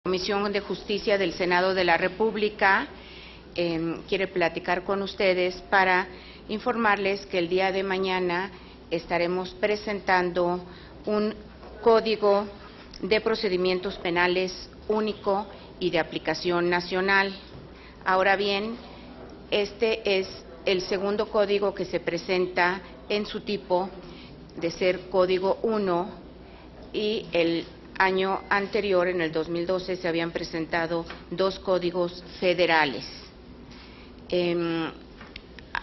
Comisión de Justicia del Senado de la República quiere platicar con ustedes para informarles que el día de mañana estaremos presentando un código de procedimientos penales único y de aplicación nacional. Ahora bien, este es el segundo código que se presenta en su tipo, de ser código 1, y el año anterior, en el 2012, se habían presentado 2 códigos federales.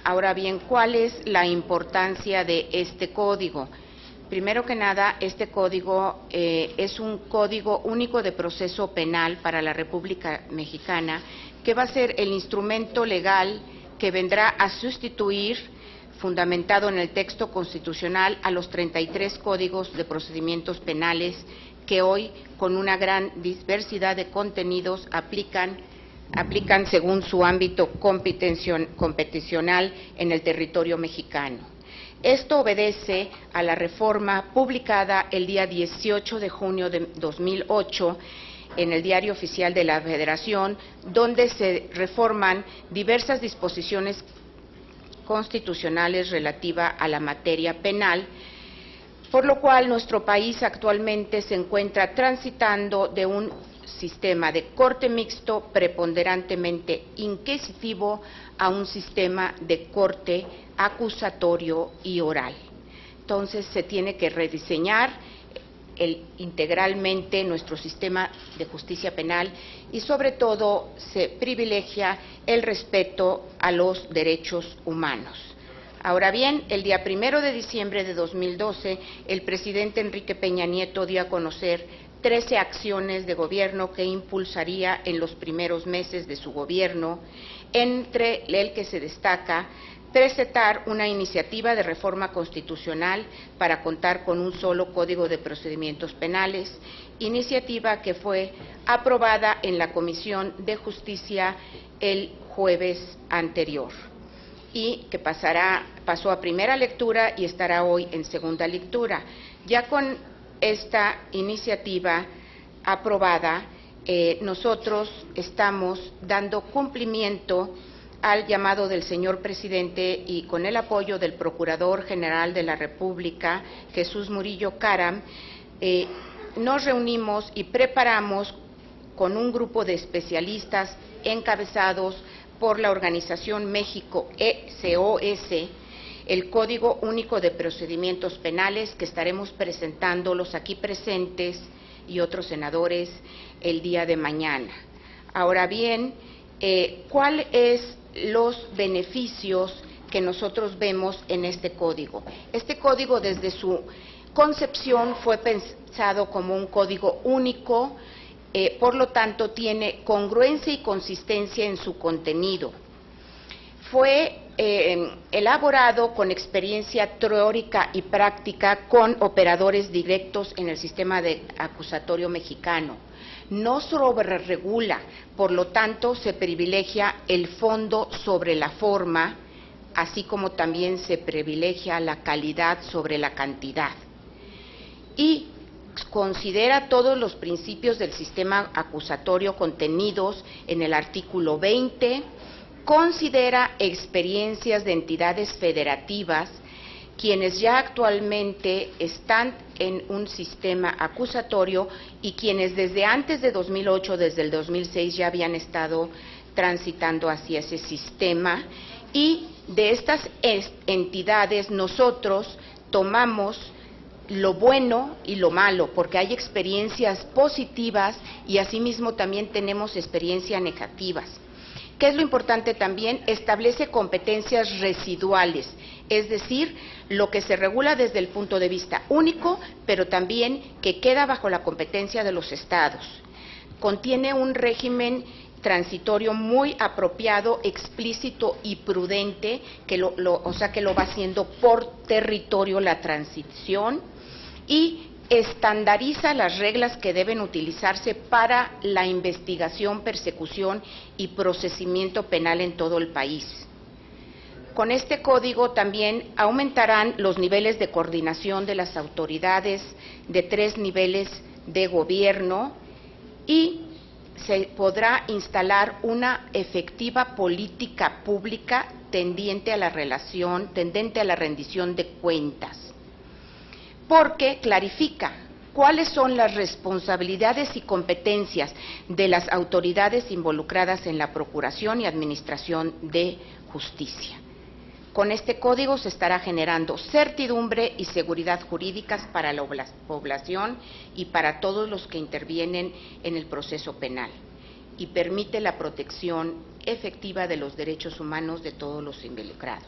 Ahora bien, ¿cuál es la importancia de este código? Primero que nada, este código es un código único de proceso penal para la República Mexicana, que va a ser el instrumento legal que vendrá a sustituir, fundamentado en el texto constitucional, a los 33 códigos de procedimientos penales que hoy, con una gran diversidad de contenidos, aplican según su ámbito competicional en el territorio mexicano. Esto obedece a la reforma publicada el día 18 de junio de 2008 en el Diario Oficial de la Federación, donde se reforman diversas disposiciones constitucionales relativas a la materia penal, por lo cual nuestro país actualmente se encuentra transitando de un sistema de corte mixto preponderantemente inquisitivo a un sistema de corte acusatorio y oral. Entonces se tiene que rediseñar integralmente nuestro sistema de justicia penal y sobre todo se privilegia el respeto a los derechos humanos. Ahora bien, el día 1 de diciembre de 2012, el presidente Enrique Peña Nieto dio a conocer 13 acciones de gobierno que impulsaría en los primeros meses de su gobierno, entre el que se destaca presentar una iniciativa de reforma constitucional para contar con un solo Código de Procedimientos Penales, iniciativa que fue aprobada en la Comisión de Justicia el jueves anterior y que pasó a primera lectura y estará hoy en segunda lectura. Ya con esta iniciativa aprobada, nosotros estamos dando cumplimiento al llamado del señor presidente y con el apoyo del Procurador General de la República, Jesús Murillo Caram, nos reunimos y preparamos con un grupo de especialistas encabezados por la Organización México ECOS, el Código Único de Procedimientos Penales, que estaremos presentando los aquí presentes y otros senadores el día de mañana. Ahora bien, ¿cuál es los beneficios que nosotros vemos en este código? Este código, desde su concepción, fue pensado como un código único, por lo tanto tiene congruencia y consistencia en su contenido. Fue elaborado con experiencia teórica y práctica con operadores directos en el sistema acusatorio mexicano. No sobreregula, por lo tanto se privilegia el fondo sobre la forma, así como también se privilegia la calidad sobre la cantidad. Y considera todos los principios del sistema acusatorio contenidos en el artículo 20, considera experiencias de entidades federativas, quienes ya actualmente están en un sistema acusatorio y quienes desde antes de 2008, desde el 2006, ya habían estado transitando hacia ese sistema, y de estas entidades nosotros tomamos lo bueno y lo malo, porque hay experiencias positivas y asimismo también tenemos experiencias negativas. ¿Qué es lo importante también? Establece competencias residuales, es decir, lo que se regula desde el punto de vista único, pero también que queda bajo la competencia de los estados. Contiene un régimen transitorio muy apropiado, explícito y prudente, o sea que lo va haciendo por territorio la transición, y estandariza las reglas que deben utilizarse para la investigación, persecución y procesamiento penal en todo el país. Con este código también aumentarán los niveles de coordinación de las autoridades de 3 niveles de gobierno y se podrá instalar una efectiva política pública tendente a la rendición de cuentas, porque clarifica cuáles son las responsabilidades y competencias de las autoridades involucradas en la procuración y administración de justicia. Con este código se estará generando certidumbre y seguridad jurídicas para la población y para todos los que intervienen en el proceso penal, y permite la protección efectiva de los derechos humanos de todos los involucrados.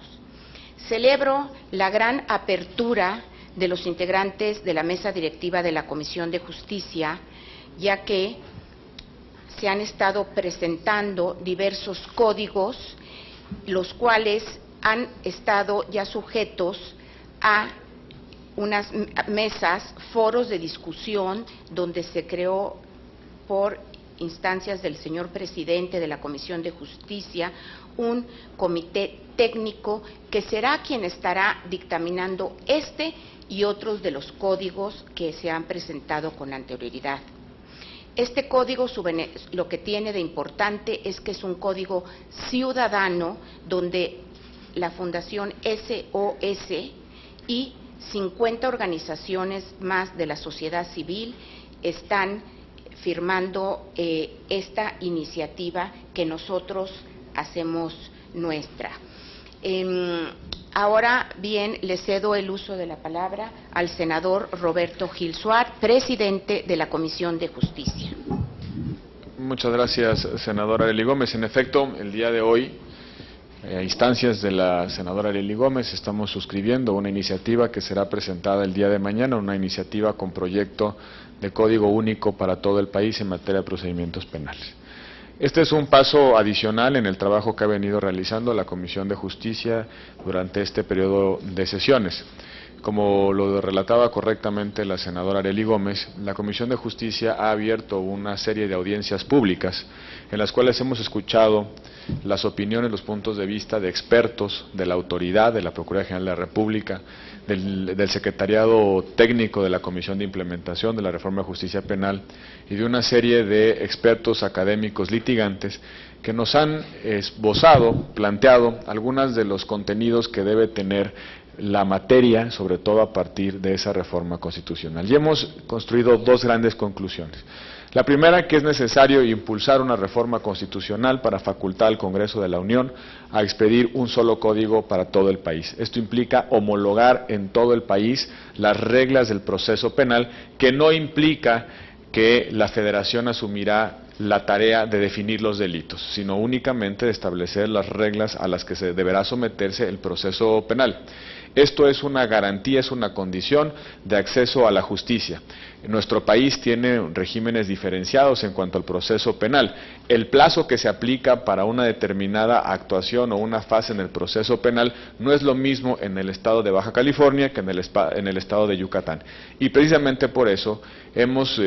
Celebro la gran apertura de los integrantes de la mesa directiva de la Comisión de Justicia, ya que se han estado presentando diversos códigos, los cuales han estado ya sujetos a unas mesas, foros de discusión, donde se creó por instancias del señor presidente de la Comisión de Justicia un comité técnico que será quien estará dictaminando este y otros de los códigos que se han presentado con anterioridad. Este código, lo que tiene de importante es que es un código ciudadano, donde la Fundación SOS y 50 organizaciones más de la sociedad civil están firmando esta iniciativa que nosotros hacemos nuestra. Ahora bien, le cedo el uso de la palabra al senador Roberto Gil Suárez, presidente de la Comisión de Justicia. Muchas gracias, senadora Arely Gómez. En efecto, el día de hoy, a instancias de la senadora Arely Gómez, estamos suscribiendo una iniciativa que será presentada el día de mañana, una iniciativa con proyecto de código único para todo el país en materia de procedimientos penales. Este es un paso adicional en el trabajo que ha venido realizando la Comisión de Justicia durante este periodo de sesiones. Como lo relataba correctamente la senadora Arely Gómez, la Comisión de Justicia ha abierto una serie de audiencias públicas en las cuales hemos escuchado las opiniones, los puntos de vista de expertos, de la autoridad, de la Procuraduría General de la República, del Secretariado Técnico de la Comisión de Implementación de la Reforma de Justicia Penal y de una serie de expertos académicos litigantes que nos han esbozado, planteado algunos de los contenidos que debe tener la materia, sobre todo a partir de esa reforma constitucional. Y hemos construido dos grandes conclusiones. La primera, que es necesario impulsar una reforma constitucional para facultar al Congreso de la Unión a expedir un solo código para todo el país. Esto implica homologar en todo el país las reglas del proceso penal, que no implica que la Federación asumirá la tarea de definir los delitos, sino únicamente de establecer las reglas a las que se deberá someterse el proceso penal. Esto es una garantía, es una condición de acceso a la justicia. Nuestro país tiene regímenes diferenciados en cuanto al proceso penal. El plazo que se aplica para una determinada actuación o una fase en el proceso penal no es lo mismo en el estado de Baja California que en el estado de Yucatán. Y precisamente por eso hemos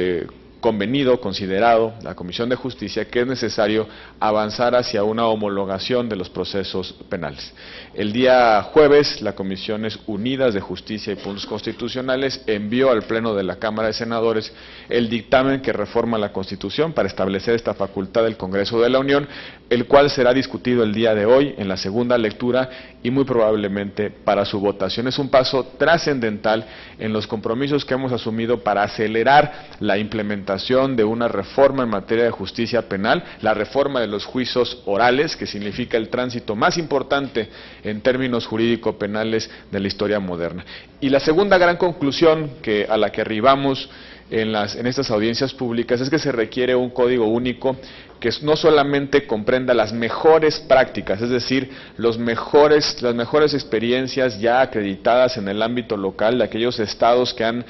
considerado la Comisión de Justicia que es necesario avanzar hacia una homologación de los procesos penales. El día jueves, la Comisiones Unidas de Justicia y Puntos Constitucionales envió al Pleno de la Cámara de Senadores el dictamen que reforma la Constitución para establecer esta facultad del Congreso de la Unión, el cual será discutido el día de hoy en la segunda lectura y muy probablemente para su votación. Es un paso trascendental en los compromisos que hemos asumido para acelerar la implementación de una reforma en materia de justicia penal, la reforma de los juicios orales, que significa el tránsito más importante en términos jurídico-penales de la historia moderna. Y la segunda gran conclusión a la que arribamos en estas audiencias públicas es que se requiere un código único que no solamente comprenda las mejores prácticas, es decir, las mejores experiencias ya acreditadas en el ámbito local de aquellos estados que han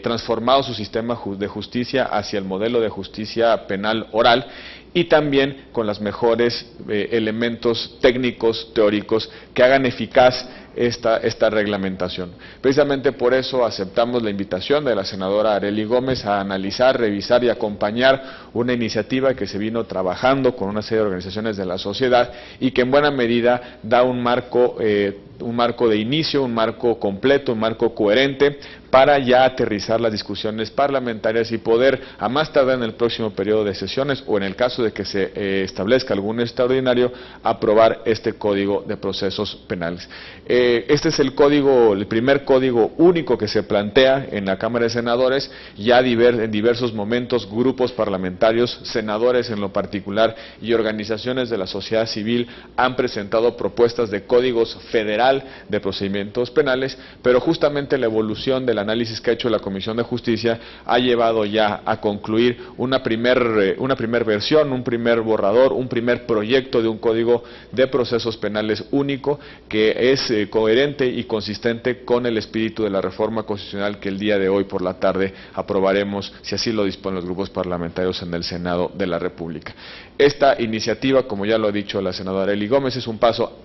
transformado su sistema de justicia hacia el modelo de justicia penal oral, y también con los mejores elementos técnicos, teóricos, que hagan eficaz esta reglamentación. Precisamente por eso aceptamos la invitación de la senadora Arely Gómez a analizar, revisar y acompañar una iniciativa que se vino trabajando con una serie de organizaciones de la sociedad y que en buena medida da un marco de inicio, un marco completo, un marco coherente para ya aterrizar las discusiones parlamentarias y poder, a más tardar en el próximo periodo de sesiones o en el caso de que se establezca algún extraordinario, aprobar este Código de Procesos Penales. Este es el primer código único que se plantea en la Cámara de Senadores. Ya en diversos momentos grupos parlamentarios, senadores en lo particular y organizaciones de la sociedad civil han presentado propuestas de códigos federal de procedimientos penales, pero justamente la evolución del análisis que ha hecho la Comisión de Justicia ha llevado ya a concluir una primer versión, un primer borrador, un primer proyecto de un Código de Procesos Penales único que es coherente y consistente con el espíritu de la reforma constitucional que el día de hoy por la tarde aprobaremos, si así lo disponen los grupos parlamentarios en el Senado de la República. Esta iniciativa, como ya lo ha dicho la senadora Eli Gómez, es un paso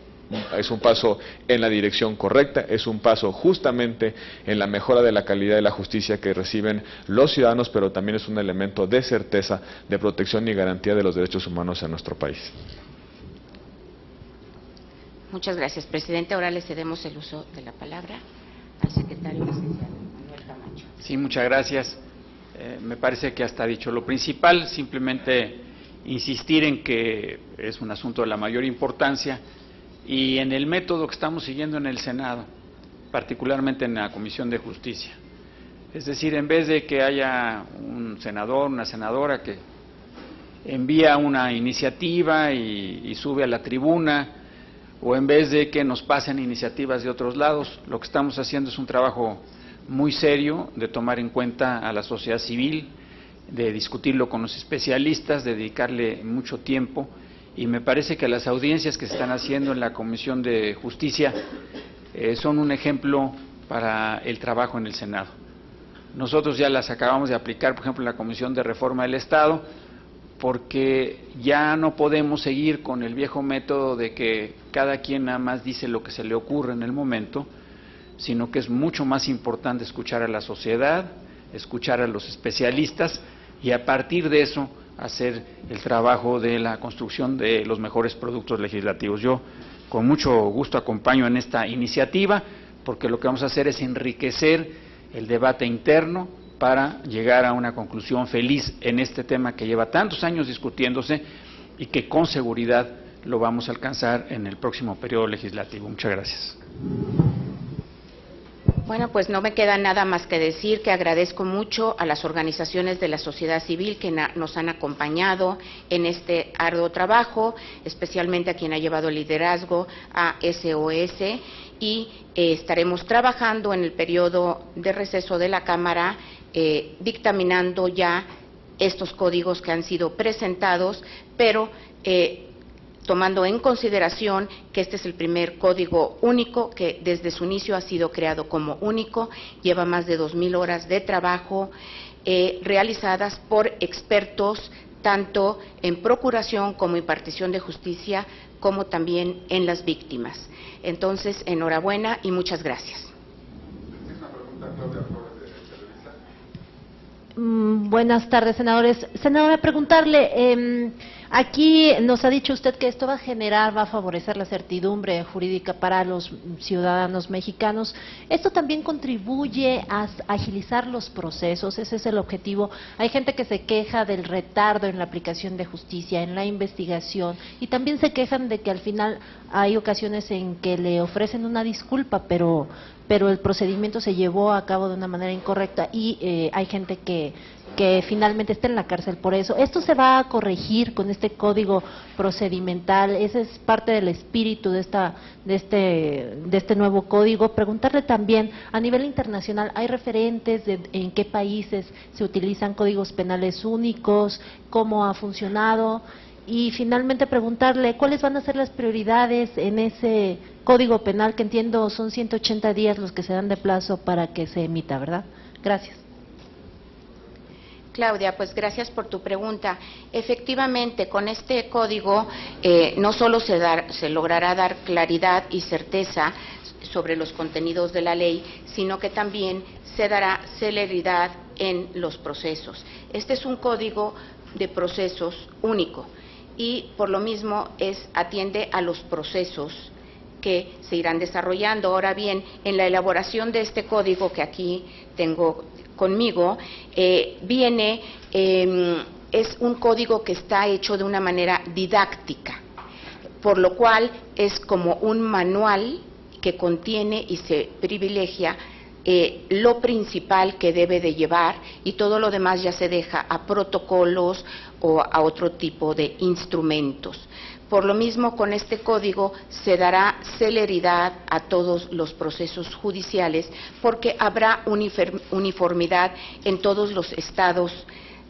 en la dirección correcta, es un paso justamente en la mejora de la calidad de la justicia que reciben los ciudadanos, pero también es un elemento de certeza, de protección y garantía de los derechos humanos en nuestro país. Muchas gracias, presidente. Ahora le cedemos el uso de la palabra al secretario licenciado Manuel Camacho. Sí, muchas gracias. Me parece que hasta dicho lo principal, simplemente insistir en que es un asunto de la mayor importancia y en el método que estamos siguiendo en el Senado, particularmente en la Comisión de Justicia. Es decir, en vez de que haya un senador, una senadora que envía una iniciativa y sube a la tribuna, o en vez de que nos pasen iniciativas de otros lados, lo que estamos haciendo es un trabajo muy serio de tomar en cuenta a la sociedad civil, de discutirlo con los especialistas, de dedicarle mucho tiempo, y me parece que las audiencias que se están haciendo en la Comisión de Justicia son un ejemplo para el trabajo en el Senado. Nosotros ya las acabamos de aplicar, por ejemplo, en la Comisión de Reforma del Estado, porque ya no podemos seguir con el viejo método de que cada quien nada más dice lo que se le ocurre en el momento, sino que es mucho más importante escuchar a la sociedad, escuchar a los especialistas y a partir de eso hacer el trabajo de la construcción de los mejores productos legislativos. Yo con mucho gusto acompaño en esta iniciativa porque lo que vamos a hacer es enriquecer el debate interno para llegar a una conclusión feliz en este tema que lleva tantos años discutiéndose y que con seguridad lo vamos a alcanzar en el próximo periodo legislativo. Muchas gracias. Bueno, pues no me queda nada más que decir que agradezco mucho a las organizaciones de la sociedad civil que nos han acompañado en este arduo trabajo, especialmente a quien ha llevado el liderazgo, a SOS, y estaremos trabajando en el periodo de receso de la Cámara, dictaminando ya estos códigos que han sido presentados, pero tomando en consideración que este es el primer código único que desde su inicio ha sido creado como único, lleva más de 2,000 horas de trabajo realizadas por expertos tanto en procuración como impartición de justicia, como también en las víctimas. Entonces, enhorabuena y muchas gracias. Buenas tardes, senadores. Senadora, preguntarle, aquí nos ha dicho usted que esto va a favorecer la certidumbre jurídica para los ciudadanos mexicanos. ¿Esto también contribuye a agilizar los procesos? Ese es el objetivo. Hay gente que se queja del retardo en la aplicación de justicia, en la investigación, y también se quejan de que al final hay ocasiones en que le ofrecen una disculpa, pero el procedimiento se llevó a cabo de una manera incorrecta y hay gente que finalmente está en la cárcel por eso. ¿Esto se va a corregir con este código procedimental? Ese es parte del espíritu de este nuevo código. Preguntarle también, a nivel internacional, ¿hay referentes de en qué países se utilizan códigos penales únicos? ¿Cómo ha funcionado? Y finalmente preguntarle cuáles van a ser las prioridades en ese código penal, que entiendo son 180 días los que se dan de plazo para que se emita, ¿verdad? Gracias. Claudia, pues gracias por tu pregunta. Efectivamente, con este código no solo se logrará dar claridad y certeza sobre los contenidos de la ley, sino que también se dará celeridad en los procesos. Este es un código de procesos único y por lo mismo atiende a los procesos que se irán desarrollando. Ahora bien, en la elaboración de este código que aquí tengo conmigo, es un código que está hecho de una manera didáctica, por lo cual es como un manual que contiene y se privilegia lo principal que debe de llevar, y todo lo demás ya se deja a protocolos o a otro tipo de instrumentos. Por lo mismo, con este código se dará celeridad a todos los procesos judiciales, porque habrá uniformidad en todos los estados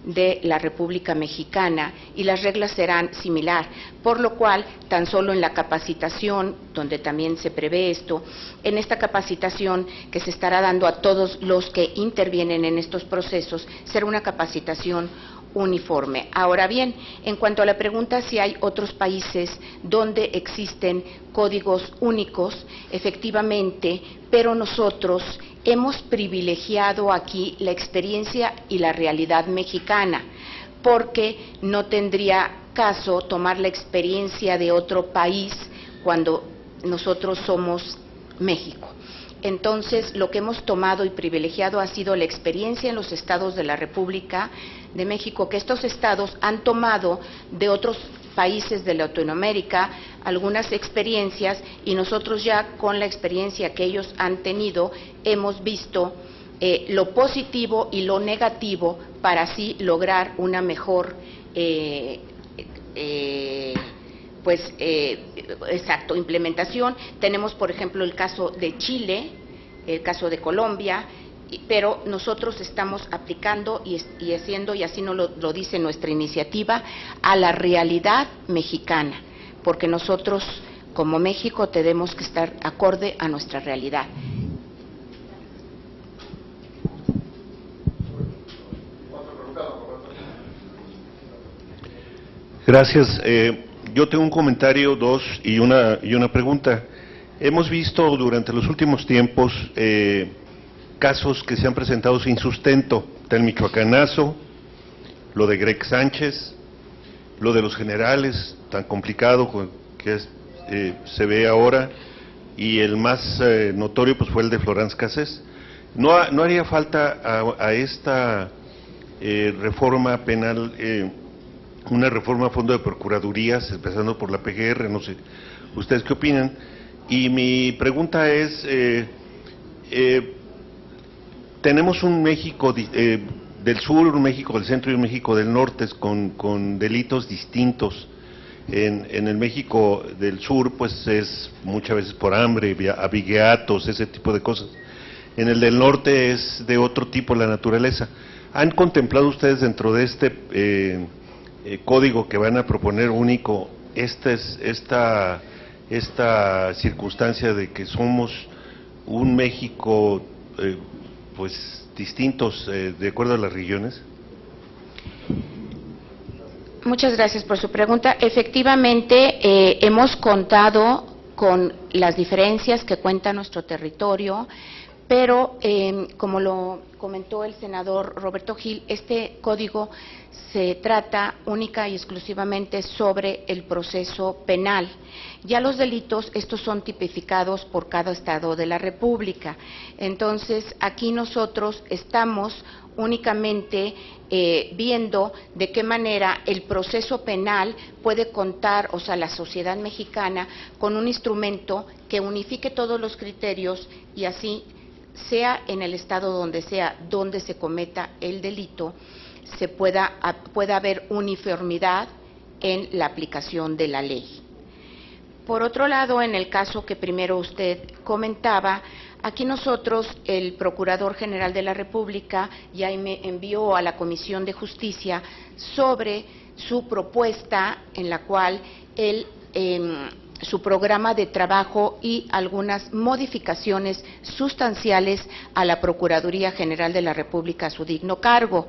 de la República Mexicana y las reglas serán similar, por lo cual tan solo en la capacitación, donde también se prevé esto, en esta capacitación que se estará dando a todos los que intervienen en estos procesos, será una capacitación uniforme. Ahora bien, en cuanto a la pregunta si hay otros países donde existen códigos únicos, efectivamente, pero nosotros hemos privilegiado aquí la experiencia y la realidad mexicana, porque no tendría caso tomar la experiencia de otro país cuando nosotros somos México. Entonces, lo que hemos tomado y privilegiado ha sido la experiencia en los estados de la República de México, que estos estados han tomado de otros países de Latinoamérica algunas experiencias, y nosotros ya con la experiencia que ellos han tenido hemos visto lo positivo y lo negativo para así lograr una mejor implementación. Tenemos, por ejemplo, el caso de Chile, el caso de Colombia, pero nosotros estamos aplicando y haciendo, y así nos lo dice nuestra iniciativa, a la realidad mexicana, porque nosotros, como México, tenemos que estar acorde a nuestra realidad. Gracias. Yo tengo un comentario, dos, y una pregunta. Hemos visto durante los últimos tiempos casos que se han presentado sin sustento. Está el michoacanazo, lo de Greg Sánchez, lo de los generales, tan complicado que se ve ahora, y el más notorio pues fue el de Florence Cassés. ¿No haría falta a esta reforma penal una reforma a fondo de procuradurías, empezando por la PGR? No sé, ¿ustedes qué opinan? Y mi pregunta es, tenemos un México del sur, un México del centro y un México del norte con delitos distintos. En el México del sur pues es muchas veces por hambre, abigeatos, ese tipo de cosas. En el del norte es de otro tipo la naturaleza. ¿Han contemplado ustedes dentro de este código que van a proponer único esta circunstancia de que somos un México pues distintos de acuerdo a las regiones? Muchas gracias por su pregunta. Efectivamente, hemos contado con las diferencias que cuenta nuestro territorio, pero como lo comentó el senador Roberto Gil, este código se trata única y exclusivamente sobre el proceso penal. Ya los delitos, estos son tipificados por cada estado de la República. Entonces, aquí nosotros estamos únicamente viendo de qué manera el proceso penal puede contar, o sea, la sociedad mexicana, con un instrumento que unifique todos los criterios y así, sea en el estado donde sea, donde se cometa el delito, pueda haber uniformidad en la aplicación de la ley. Por otro lado, en el caso que primero usted comentaba, aquí nosotros, el Procurador General de la República ya me envió a la Comisión de Justicia sobre su propuesta en la cual él su programa de trabajo y algunas modificaciones sustanciales a la Procuraduría General de la República a su digno cargo.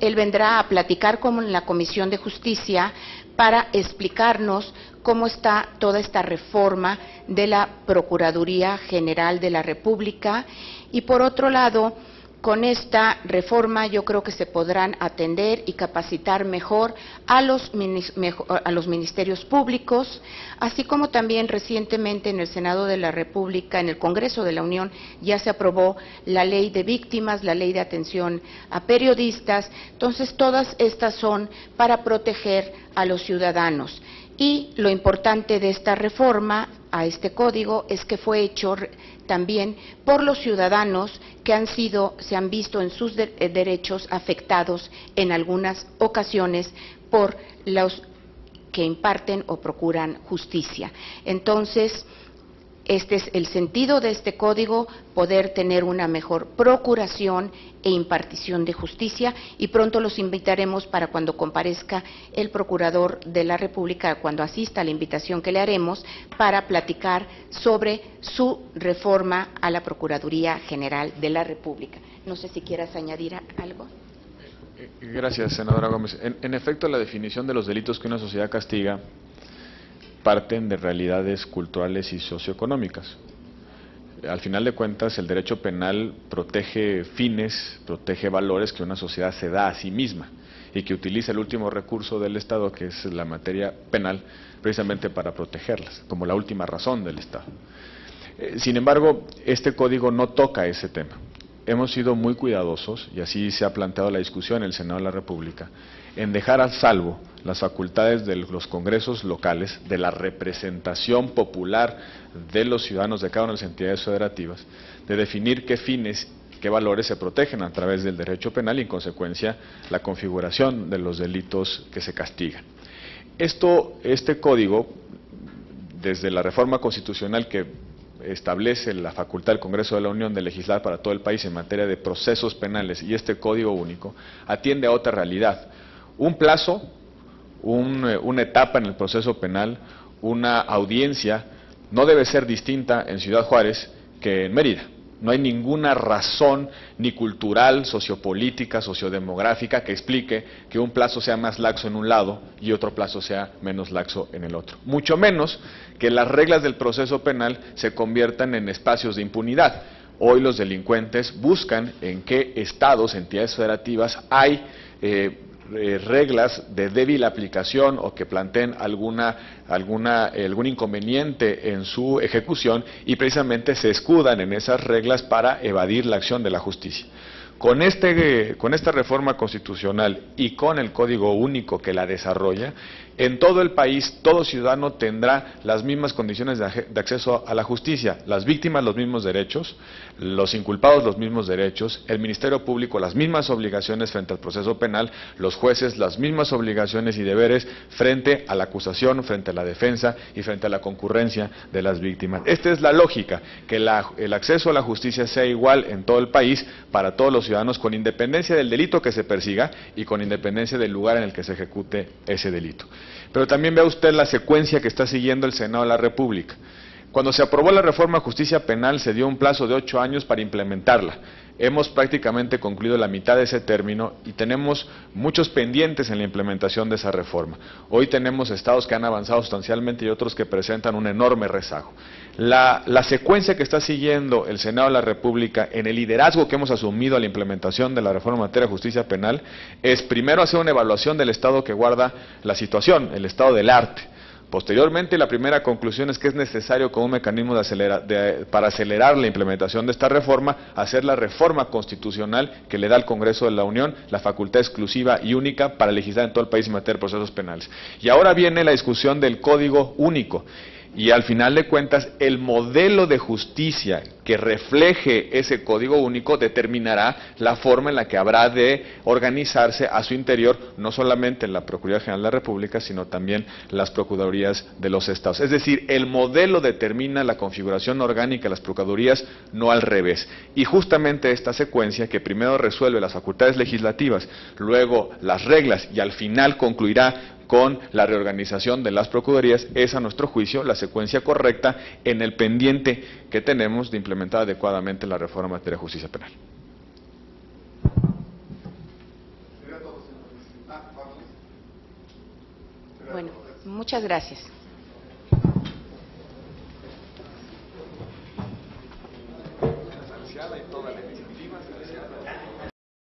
Él vendrá a platicar con la Comisión de Justicia para explicarnos cómo está toda esta reforma de la Procuraduría General de la República, y por otro lado, con esta reforma yo creo que se podrán atender y capacitar mejor a los ministerios públicos, así como también recientemente en el Senado de la República, en el Congreso de la Unión, ya se aprobó la ley de víctimas, la ley de atención a periodistas. Entonces, todas estas son para proteger a los ciudadanos. Y lo importante de esta reforma a este código es que fue hecho también por los ciudadanos que se han visto en sus derechos afectados en algunas ocasiones por los que imparten o procuran justicia. Entonces, este es el sentido de este código, poder tener una mejor procuración e impartición de justicia, y pronto los invitaremos para cuando comparezca el Procurador de la República, cuando asista a la invitación que le haremos, para platicar sobre su reforma a la Procuraduría General de la República. No sé si quieras añadir algo. Gracias, senadora Gómez. En efecto, la definición de los delitos que una sociedad castiga parten de realidades culturales y socioeconómicas. Al final de cuentas, el derecho penal protege fines, protege valores que una sociedad se da a sí misma y que utiliza el último recurso del Estado, que es la materia penal, precisamente para protegerlas, como la última razón del Estado. Sin embargo, este código no toca ese tema. Hemos sido muy cuidadosos, y así se ha planteado la discusión en el Senado de la República, en dejar a salvo las facultades de los congresos locales, de la representación popular de los ciudadanos de cada una de las entidades federativas, de definir qué fines, qué valores se protegen a través del derecho penal y, en consecuencia, la configuración de los delitos que se castigan. Este código, desde la reforma constitucional que establece la facultad del Congreso de la Unión de legislar para todo el país en materia de procesos penales, y este código único atiende a otra realidad. Un plazo, una etapa en el proceso penal, una audiencia, no debe ser distinta en Ciudad Juárez que en Mérida. No hay ninguna razón ni cultural, sociopolítica, sociodemográfica que explique que un plazo sea más laxo en un lado y otro plazo sea menos laxo en el otro. Mucho menos que las reglas del proceso penal se conviertan en espacios de impunidad. Hoy los delincuentes buscan en qué estados, entidades federativas, hay reglas de débil aplicación o que planteen algún inconveniente en su ejecución, y precisamente se escudan en esas reglas para evadir la acción de la justicia. Con esta reforma constitucional y con el Código Único que la desarrolla, en todo el país todo ciudadano tendrá las mismas condiciones de acceso a la justicia, las víctimas los mismos derechos, los inculpados los mismos derechos, el Ministerio Público las mismas obligaciones frente al proceso penal, los jueces las mismas obligaciones y deberes frente a la acusación, frente a la defensa y frente a la concurrencia de las víctimas. Esta es la lógica, que el acceso a la justicia sea igual en todo el país para todos los ciudadanos, con independencia del delito que se persiga y con independencia del lugar en el que se ejecute ese delito. Pero también vea usted la secuencia que está siguiendo el Senado de la República. Cuando se aprobó la reforma de justicia penal, se dio un plazo de 8 años para implementarla. Hemos prácticamente concluido la mitad de ese término y tenemos muchos pendientes en la implementación de esa reforma. Hoy tenemos estados que han avanzado sustancialmente y otros que presentan un enorme rezago. La secuencia que está siguiendo el Senado de la República en el liderazgo que hemos asumido a la implementación de la reforma en materia de justicia penal es primero hacer una evaluación del estado que guarda la situación, el estado del arte. Posteriormente, la primera conclusión es que es necesario, como un mecanismo para acelerar la implementación de esta reforma, hacer la reforma constitucional que le da al Congreso de la Unión la facultad exclusiva y única para legislar en todo el país en materia de procesos penales. Y ahora viene la discusión del Código Único. Y al final de cuentas, el modelo de justicia que refleje ese código único determinará la forma en la que habrá de organizarse a su interior, no solamente la Procuraduría General de la República, sino también las Procuradurías de los Estados. Es decir, el modelo determina la configuración orgánica de las Procuradurías, no al revés. Y justamente esta secuencia, que primero resuelve las facultades legislativas, luego las reglas y al final concluirá con la reorganización de las Procuradurías, es a nuestro juicio la secuencia correcta en el pendiente que tenemos de implementar adecuadamente la reforma en materia de justicia penal. Bueno, muchas gracias. Y toda